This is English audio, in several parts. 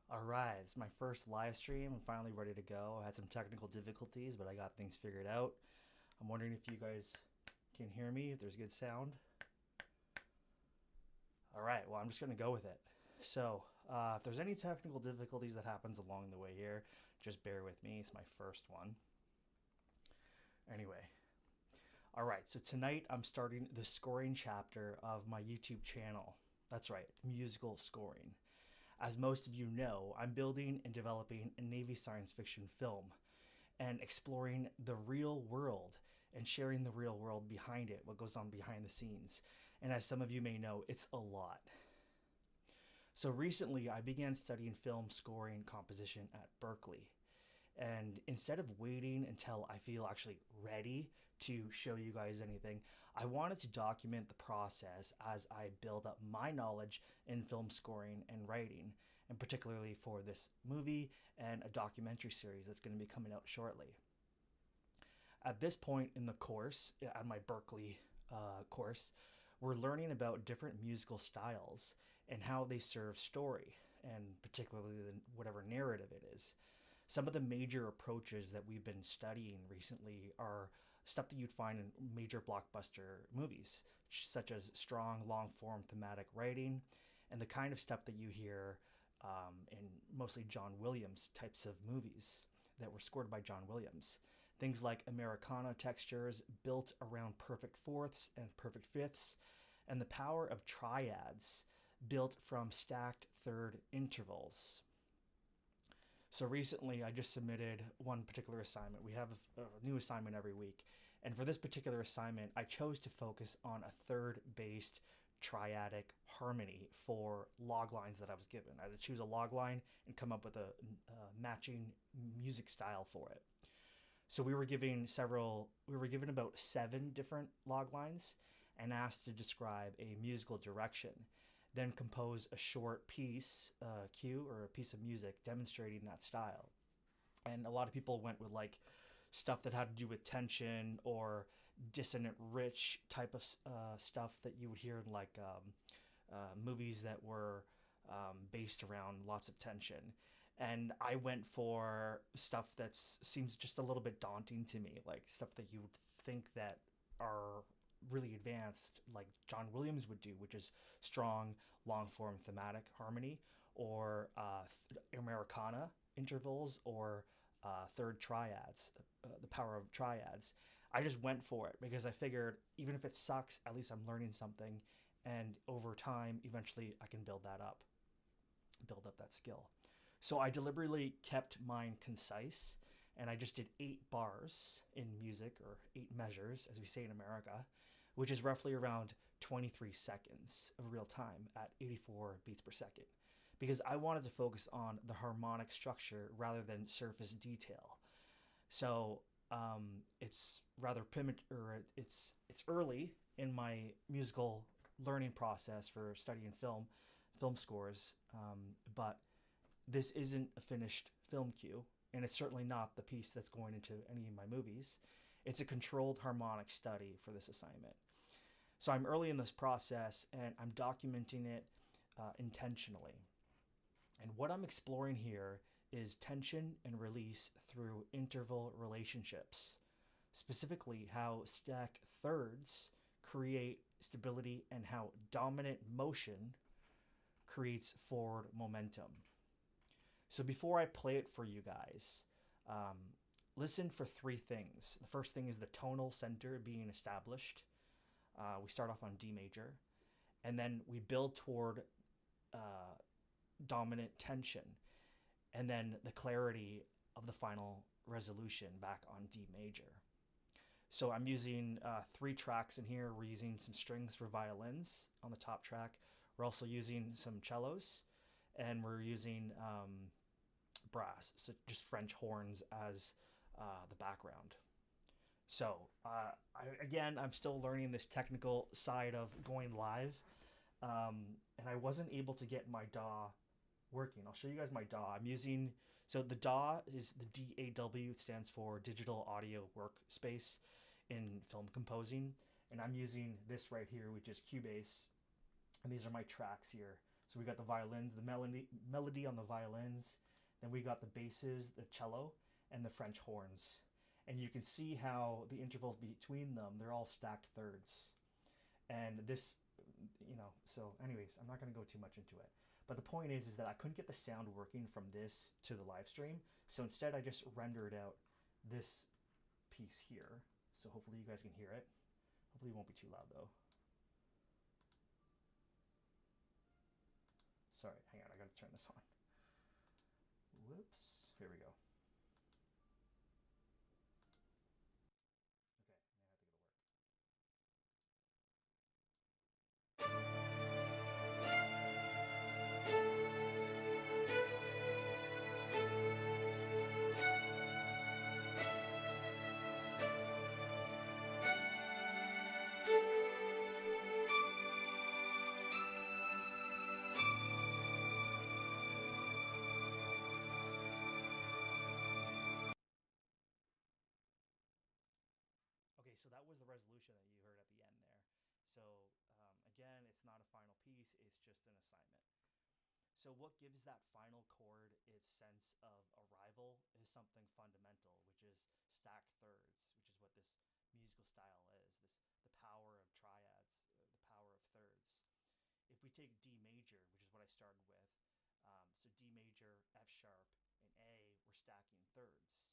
All right, it's my first live stream. I'm finally ready to go. I had some technical difficulties, but I got things figured out. I'm wondering if you guys can hear me, if there's good sound. All right, well, I'm just going to go with it. So, if there's any technical difficulties that happens along the way here, just bear with me. It's my first one. Anyway, all right, so tonight I'm starting the scoring chapter of my YouTube channel. That's right, musical scoring. As most of you know, I'm building and developing a Navy science fiction film and exploring the real world and sharing the real world behind it, what goes on behind the scenes. And as some of you may know, it's a lot. So recently, I began studying film scoring composition at Berklee. And instead of waiting until I feel actually ready to show you guys anything, I wanted to document the process as I build up my knowledge in film scoring and writing, and particularly for this movie and a documentary series that's going to be coming out shortly. At this point in the course, at my Berklee course, we're learning about different musical styles and how they serve story, and particularly whatever narrative it is. Some of the major approaches that we've been studying recently are stuff that you'd find in major blockbuster movies, such as strong, long form thematic writing, and the kind of stuff that you hear in mostly John Williams types of movies that were scored by John Williams. Things like Americana textures built around perfect fourths and perfect fifths, and the power of triads built from stacked third intervals. So recently, I just submitted one particular assignment. We have a new assignment every week. And for this particular assignment, I chose to focus on a third based triadic harmony for log lines that I was given. I had to choose a log line and come up with a matching music style for it. So we were given about 7 different log lines and asked to describe a musical direction, then compose a short piece, cue, or a piece of music demonstrating that style. And a lot of people went with like stuff that had to do with tension or dissonant, rich type of stuff that you would hear in like movies that were based around lots of tension. And I went for stuff that seems just a little bit daunting to me, like stuff that you would think that are really advanced, like John Williams would do, which is strong, long form thematic harmony, or Americana intervals, or third triads, the power of triads. I just went for it because I figured even if it sucks, at least I'm learning something, and over time, eventually, I can build up that skill. So I deliberately kept mine concise, and I just did 8 bars in music, or 8 measures, as we say in America, which is roughly around 23 seconds of real time at 84 beats per second. Because I wanted to focus on the harmonic structure rather than surface detail. So it's rather primitive, or it's early in my musical learning process for studying film scores, but this isn't a finished film cue, and it's certainly not the piece that's going into any of my movies. It's a controlled harmonic study for this assignment. So I'm early in this process, and I'm documenting it intentionally. And what I'm exploring here is tension and release through interval relationships, specifically how stacked thirds create stability and how dominant motion creates forward momentum. So before I play it for you guys, listen for 3 things. The first thing is the tonal center being established. We start off on D major, and then we build toward dominant tension, and then the clarity of the final resolution back on D major. So I'm using 3 tracks in here. We're using some strings for violins on the top track. We're also using some cellos, and we're using brass, so just French horns as the background. So I'm still learning this technical side of going live, and I wasn't able to get my DAW working. I'll show you guys my DAW. So the DAW is the DAW. It stands for Digital Audio Workspace in film composing, and I'm using this right here, which is Cubase, and these are my tracks here So we got the violins, the melody on the violins, then we got the basses, the cello, and the French horns. And you can see how the intervals between them, they're all stacked thirds. And this, so anyways, I'm not going to go too much into it. But the point is that I couldn't get the sound working from this to the live stream. So instead I just rendered out this piece here. So hopefully you guys can hear it. Hopefully it won't be too loud though. Sorry, hang on, I gotta turn this on. Whoops, here we go. Okay, so that was the resolution that you heard at the end there. So again, it's not a final piece, it's just an assignment. So what gives that final chord its sense of arrival is something fundamental, which is stacked thirds, which is what this musical style is, the power of triads, the power of thirds. If we take D major, which is what I started with, so D major, F sharp, and A, we're stacking thirds.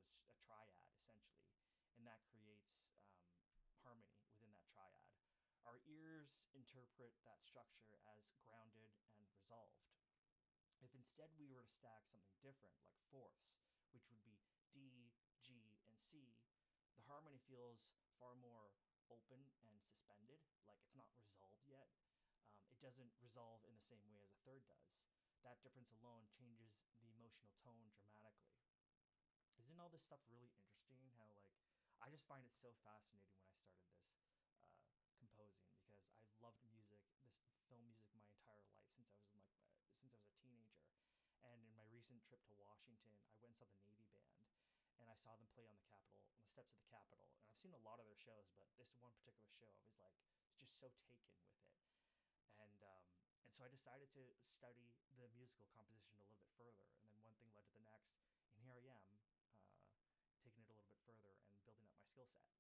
So it's a triad, essentially. And that creates harmony within that triad. Our ears interpret that structure as grounded and resolved. If instead we were to stack something different, like fourths, which would be D, G, and C, the harmony feels far more open and suspended, like it's not resolved yet. It doesn't resolve in the same way as a third does. That difference alone changes the emotional tone dramatically. Isn't all this stuff really interesting? How, like, I just find it so fascinating when I started this composing, because I've loved music, this film music, my entire life since I was since I was a teenager. And in my recent trip to Washington, I went and saw the Navy band, and I saw them play on the steps of the Capitol. And I've seen a lot of their shows, but this one particular show, I was like, just so taken with it. And so I decided to study the musical composition a little bit further, and then one thing led to the next, and here I am, taking it a little bit further and building up my skill set.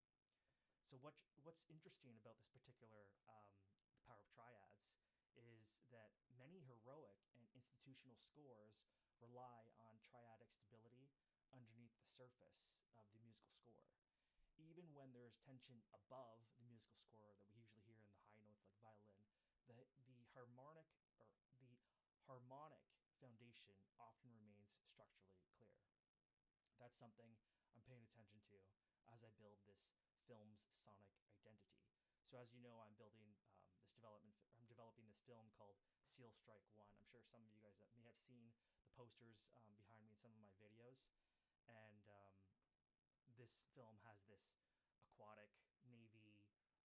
So what's interesting about this particular the power of triads is that many heroic and institutional scores rely on triadic stability underneath the surface of the musical score. Even when there's tension above the musical score that we usually hear in the high notes like violin, the harmonic foundation often remains structurally clear. That's something I'm paying attention to as I build this film's sonic identity. So as you know, I'm developing this film called Seal Strike 1. I'm sure some of you guys may have seen the posters behind me in some of my videos. And this film has this aquatic, navy,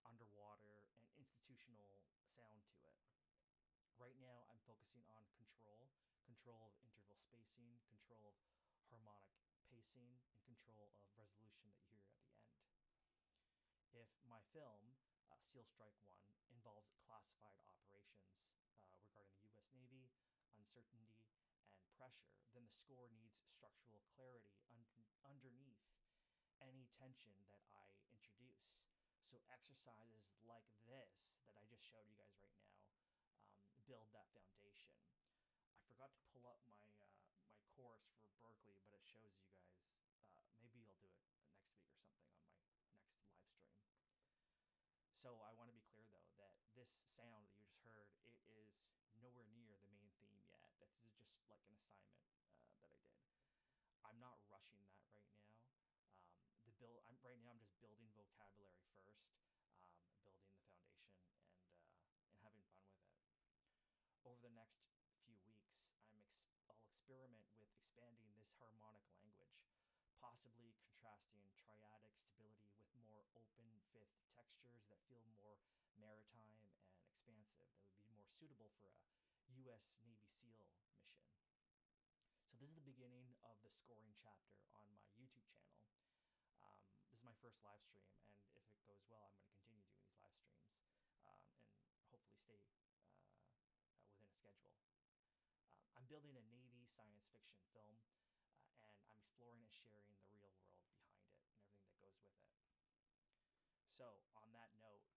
underwater, and institutional sound to it. Right now, I'm focusing on control of interval spacing, control of harmonic pacing, and control of resolution that you hear at the end. If my film, Seal Strike 1, involves classified operations regarding the US Navy, uncertainty, and pressure, then the score needs structural clarity underneath any tension that I introduce. So exercises like this that I just showed you guys right now build that foundation. I forgot to pull up my course for Berklee, but it shows you guys. Maybe I'll do it next week or something on my next live stream. So I want to be clear though that this sound that you just heard, it is nowhere near the main theme yet. This is just like an assignment that I did. I'm not rushing that right now. Right now I'm just building vocabulary first, building the foundation, and having fun with it. Over the next few weeks, I'll experiment with expanding this harmonic language, possibly contrasting triadic stability with more open fifth textures that feel more maritime and expansive, that would be more suitable for a US Navy SEAL mission. So this is the beginning of the scoring chapter on my YouTube channel. This is my first live stream, and if it goes well, I'm going to continue doing these live streams and hopefully stay within a schedule. building a Navy science fiction film, and I'm exploring and sharing the real world behind it and everything that goes with it. So, on that note,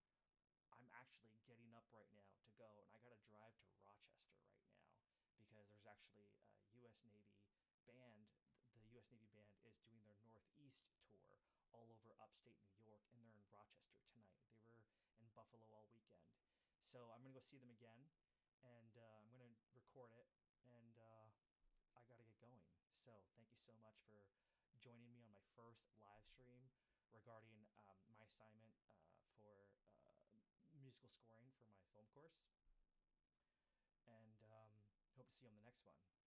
I'm actually getting up right now to go, and I got to drive to Rochester right now because there's actually a U.S. Navy band. The U.S. Navy band is doing their Northeast tour all over upstate New York, and they're in Rochester tonight. They were in Buffalo all weekend. So I'm going to go see them again, and I'm going to record it, and I got to get going. So thank you so much for joining me on my first live stream regarding my assignment for musical scoring for my film course. And hope to see you on the next one.